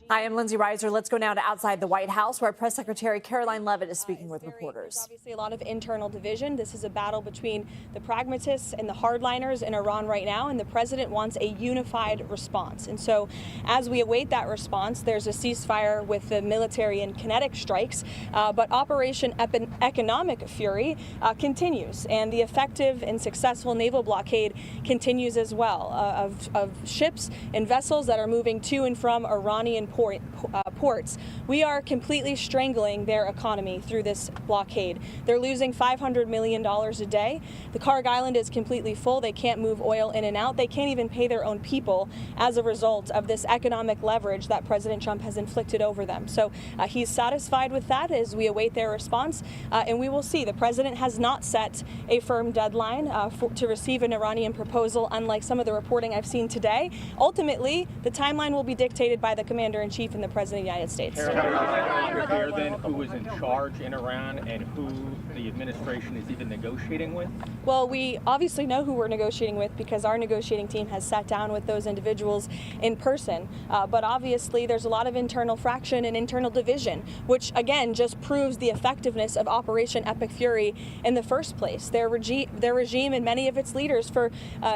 Hi, I'm Lindsay Reiser. Let's go now to outside the White House, where Press Secretary Karoline Leavitt is speaking with reporters. There's obviously a lot of internal division. This is a battle between the pragmatists and the hardliners in Iran right now, and the president wants a unified response. And so as we await that response, there's a ceasefire with the military and kinetic strikes, but Operation Economic Fury continues, and the effective and successful naval blockade continues as well of ships and vessels that are moving to and from Iranian ports. We are completely strangling their economy through this blockade. They're losing $500 million a day. The Carg Island is completely full. They can't move oil in and out. They can't even pay their own people as a result of this economic leverage that President Trump has inflicted over them. So he's satisfied with that as we await their response, and we will see. The president has not set a firm deadline to receive an Iranian proposal, unlike some of the reporting I've seen today. Ultimately, the timeline will be dictated by the commander-in-chief and the President of the United States. Is it clear then who was in charge in Iran and who the administration is even negotiating with? Well, we obviously know who we're negotiating with because our negotiating team has sat down with those individuals in person. But obviously, there's a lot of internal fraction and internal division, which again just proves the effectiveness of Operation Epic Fury in the first place. Their regime and many of its leaders for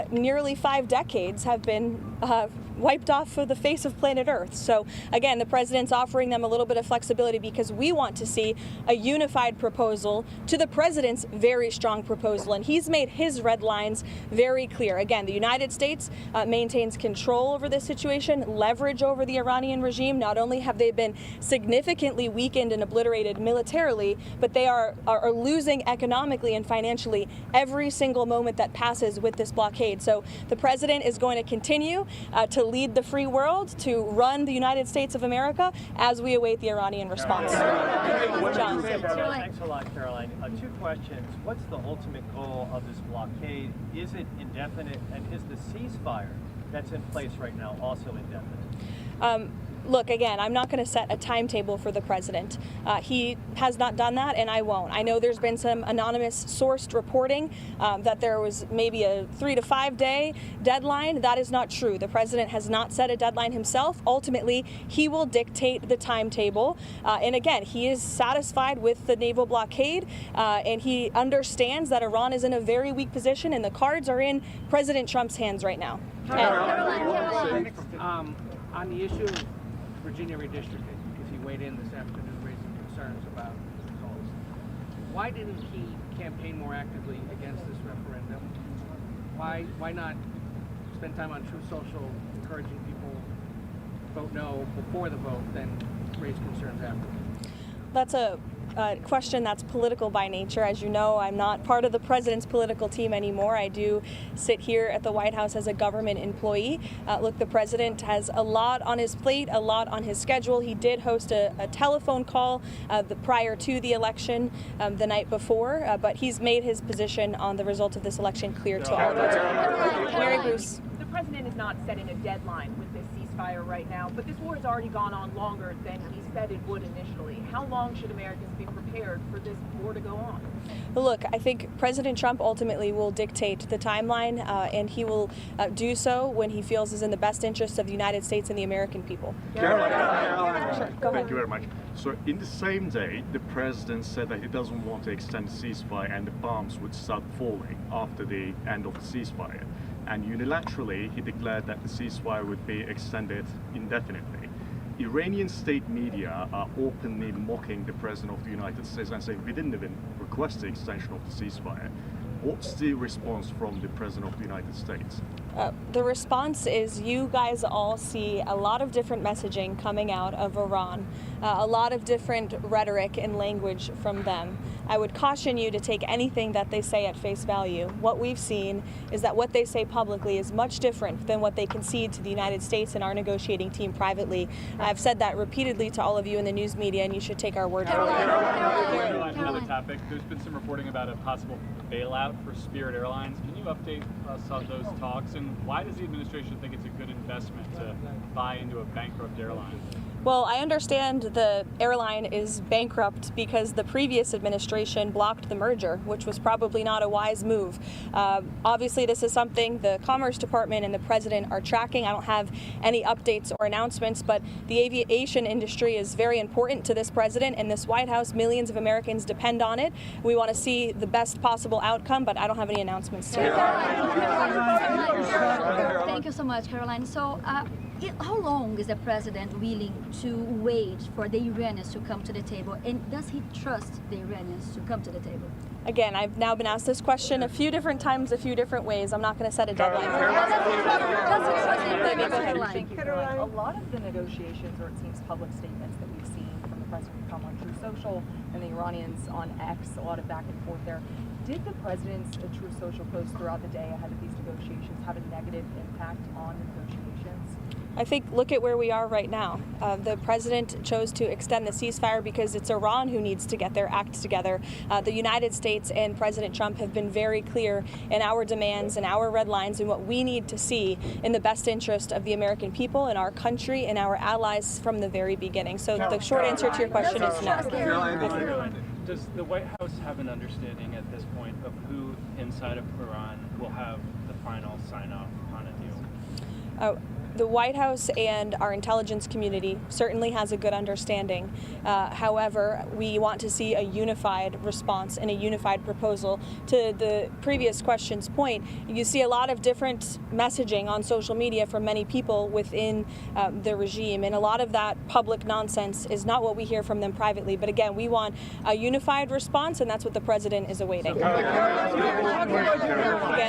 nearly 5 decades have been wiped off of the face of planet Earth. So again, the president's offering them a little bit of flexibility because we want to see a unified proposal to the president's very strong proposal, and he's made his red lines very clear. Again, the United States maintains control over this situation, leverage over the Iranian regime. Not only have they been significantly weakened and obliterated militarily, but they are losing economically and financially every single moment that passes with this blockade. So the president is going to continue to lead the free world, to run the United States of America as we await the Iranian response. John. Thanks a lot, Caroline. 2 questions. What's the ultimate goal of this blockade? Is it indefinite? And is the ceasefire that's in place right now also indefinite? Look, again, I'm not going to set a timetable for the president. He has not done that, and I won't. I know there's been some anonymous sourced reporting that there was maybe a 3 to 5 day deadline. That is not true. The president has not set a deadline himself. Ultimately, he will dictate the timetable. And again, he is satisfied with the naval blockade, and he understands that Iran is in a very weak position, and the cards are in President Trump's hands right now. On the issue of Virginia redistricting, because he weighed in this afternoon raising concerns about the results. Why didn't he campaign more actively against this referendum? Why not spend time on True Social encouraging people to vote no before the vote, then raise concerns after? That's a question that's political by nature. As you know, I'm not part of the president's political team anymore. I do sit here at the White House as a government employee. Look, the president has a lot on his plate, a lot on his schedule. He did host a telephone call prior to the election the night before, but he's made his position on the result of this election clear to all of us. Mary Bruce. The president is not setting a deadline with this ceasefire right now, but this war has already gone on longer than he said it would initially. How long should Americans be prepared for this war to go on? Look, I think President Trump ultimately will dictate the timeline, and he will do so when he feels is in the best interest of the United States and the American people. Caroline. Sure, go ahead. Thank you very much. So in the same day, the president said that he doesn't want to extend the ceasefire and the bombs would start falling after the end of the ceasefire. And unilaterally, he declared that the ceasefire would be extended indefinitely. Iranian state media are openly mocking the President of the United States and saying we didn't even request the extension of the ceasefire. What's the response from the President of the United States? The response is you guys all see a lot of different messaging coming out of Iran, a lot of different rhetoric and language from them. I would caution you to take anything that they say at face value. What we've seen is that what they say publicly is much different than what they concede to the United States and our negotiating team privately. I've said that repeatedly to all of you in the news media, and you should take our word for it. Another topic, there's been some reporting about a possible bailout for Spirit Airlines. Can you update us on those talks, and why does the administration think it's a good investment to buy into a bankrupt airline? Well, I understand the airline is bankrupt because the previous administration blocked the merger, which was probably not a wise move. Obviously, this is something the Commerce Department and the president are tracking. I don't have any updates or announcements, but the aviation industry is very important to this president and this White House. Millions of Americans depend on it. We want to see the best possible outcome, but I don't have any announcements today. Thank you so much, Caroline. So, how long is the president willing to wait for the Iranians to come to the table? And does he trust the Iranians to come to the table? Again, I've now been asked this question a few different times, a few different ways. I'm not going to set a deadline. Caroline, a lot of the negotiations, or it seems public statements that we've seen from the president come on True Social and the Iranians on X, a lot of back and forth there. Did the president's True Social post throughout the day ahead of these negotiations have a negative impact on the negotiations? I think look at where we are right now. The president chose to extend the ceasefire because it's Iran who needs to get their act together. The United States and President Trump have been very clear in our demands and our red lines and what we need to see in the best interest of the American people and our country and our allies from the very beginning. So the short answer to your question is no. Does the White House have an understanding at this point of who inside of Iran will have the final sign-off on a deal? The White House and our intelligence community certainly has a good understanding. However, we want to see a unified response and a unified proposal. To the previous question's point, you see a lot of different messaging on social media from many people within the regime, and a lot of that public nonsense is not what we hear from them privately. But again, we want a unified response, and that's what the president is awaiting. Again,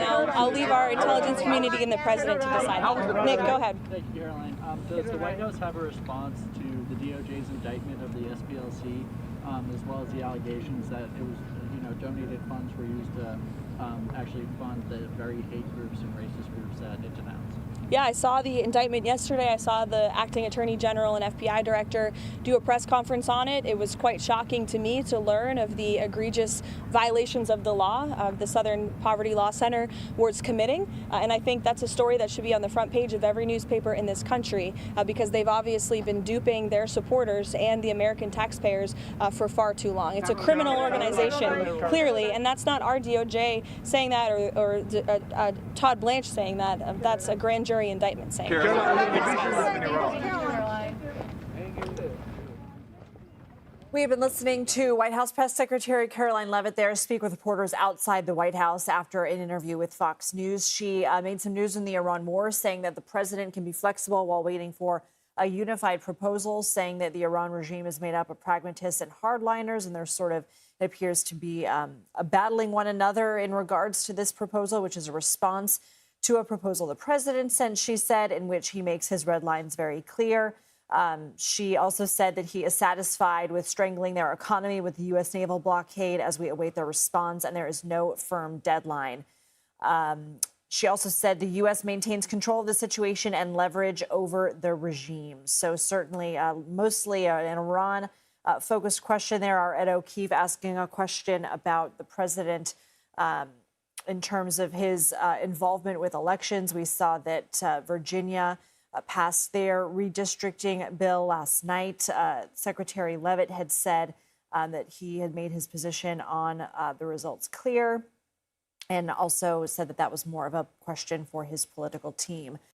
I'll leave our intelligence community and the president to decide. Nick, go ahead. Thank you, Caroline. Does the White House have a response to the DOJ's indictment of the SPLC, as well as the allegations that it was, donated funds were used to actually fund the very hate groups and racist groups that it denounced? Yeah, I saw the indictment yesterday. I saw the acting attorney general and FBI director do a press conference on it. It was quite shocking to me to learn of the egregious violations of the law the Southern Poverty Law Center was committing. And I think that's a story that should be on the front page of every newspaper in this country because they've obviously been duping their supporters and the American taxpayers for far too long. It's a criminal organization, clearly, and that's not our DOJ saying that or Todd Blanche saying that. That's a grand jury indictment saying. We have been listening to White House Press Secretary Karoline Leavitt there speak with reporters outside the White House after an interview with Fox News. She made some news in the Iran war, saying that the president can be flexible while waiting for a unified proposal, saying that the Iran regime is made up of pragmatists and hardliners, and there's it appears to be battling one another in regards to this proposal, which is a response to a proposal the president sent, she said, in which he makes his red lines very clear. She also said that he is satisfied with strangling their economy with the U.S. naval blockade as we await their response, and there is no firm deadline. She also said the U.S. maintains control of the situation and leverage over the regime. So certainly mostly an Iran-focused question there. Our Ed O'Keefe asking a question about the president in terms of his involvement with elections. We saw that Virginia passed their redistricting bill last night. Secretary Leavitt had said that he had made his position on the results clear, and also said that that was more of a question for his political team.